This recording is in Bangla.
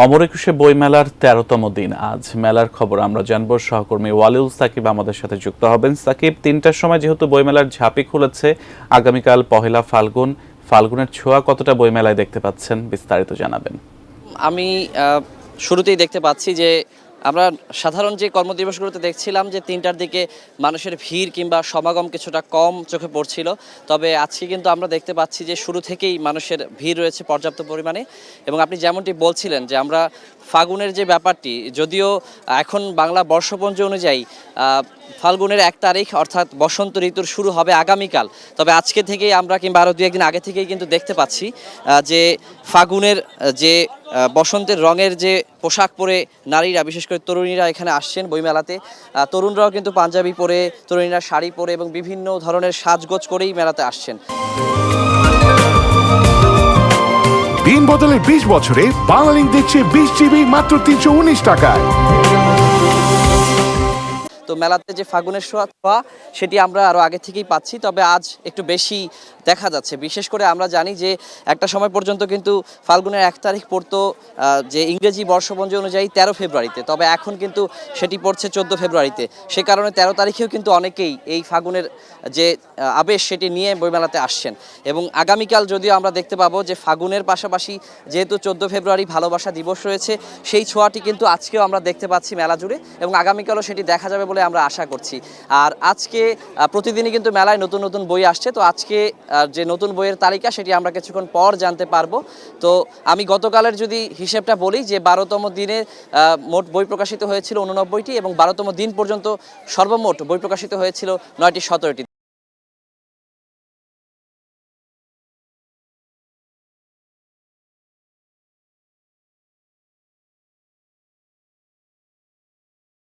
অমর একুশে বইমেলার ১৩তম দিন আজ। মেলার খবর আমরা জানবো, সহকর্মী ওয়ালিউল সাকিব আমাদের সাথে যুক্ত হবেন। সাকিব, ৩টার সময় যেহেতু বইমেলার ঝাঁপি খুলেছে, আগামীকাল পহেলা ফাল্গুন, ফাল্গুনের ছোঁয়া কতটা বইমেলায় দেখতে পাচ্ছেন, বিস্তারিত জানাবেন। আমি শুরুতেই দেখতে পাচ্ছি যে আমরা সাধারণ যে কর্মদিবসগুলোতে দেখছিলাম যে ৩টার দিকে মানুষের ভিড় কিংবা সমাগম কিছুটা কম চোখে পড়ছিল, তবে আজকে কিন্তু আমরা দেখতে পাচ্ছি যে শুরু থেকেই মানুষের ভিড় রয়েছে পর্যাপ্ত পরিমাণে। এবং আপনি যেমনটি বলছিলেন যে আমরা ফাল্গুনের যে ব্যাপারটি, যদিও এখন বাংলা বর্ষপঞ্জি অনুযায়ী ফাল্গুনের ১ তারিখ অর্থাৎ বসন্ত ঋতুর শুরু হবে আগামীকাল, তবে আজকে থেকেই আমরা কিংবা আরও ২-১ দিন আগে থেকেই কিন্তু দেখতে পাচ্ছি যে ফাল্গুনের যে বসন্তের রঙের যে পোশাক পরে নারীরা, বিশেষ করে তরুণীরা এখানে আসছেন বইমেলাতে। তরুণরাও কিন্তু পাঞ্জাবি পরে, তরুণীরা শাড়ি পরে এবং বিভিন্ন ধরনের সাজগোজ করেই মেলাতে আসছেন। দিন বদলের ২০ বছরে বাংলালিংক দিচ্ছে 20 জিবি মাত্র ৩১৯ টাকায়। তো মেলাতে যে ফাল্গুনের ছোঁয়া সেটি আমরা আরও আগে থেকেই পাচ্ছি, তবে আজ একটু বেশি দেখা যাচ্ছে। বিশেষ করে আমরা জানি যে একটা সময় পর্যন্ত কিন্তু ফাল্গুনের ১ তারিখ পড়তো যে ইংরেজি বর্ষপঞ্জি অনুযায়ী ১৩ ফেব্রুয়ারিতে, তবে এখন কিন্তু সেটি পড়ছে ১৪ ফেব্রুয়ারিতে। সে কারণে ১৩ তারিখেও কিন্তু অনেকেই এই ফাল্গুনের যে আবেশ সেটি নিয়ে বইমেলাতে আসছেন। এবং আগামীকাল যদিও আমরা দেখতে পাবো যে ফাল্গুনের পাশাপাশি যেহেতু ১৪ ফেব্রুয়ারি ভালোবাসা দিবস রয়েছে, সেই ছোঁয়াটি কিন্তু আজকেও আমরা দেখতে পাচ্ছি মেলা জুড়ে, এবং আগামীকালও সেটি দেখা যাবে বলে আমরা আশা করছি। আর আজকে প্রতিদিনই কিন্তু মেলায় নতুন নতুন বই আসছে, তো আজকে যে নতুন বইয়ের তালিকা সেটি আমরা কিছুক্ষণ পর জানতে পারবো। তো আমি গতকালের যদি হিসেবটা বলি যে ১২তম দিনে মোট বই প্রকাশিত হয়েছিল ৮৯টি, এবং ১২তম দিন পর্যন্ত সর্বমোট বই প্রকাশিত হয়েছিল ৯টি ১৭টি।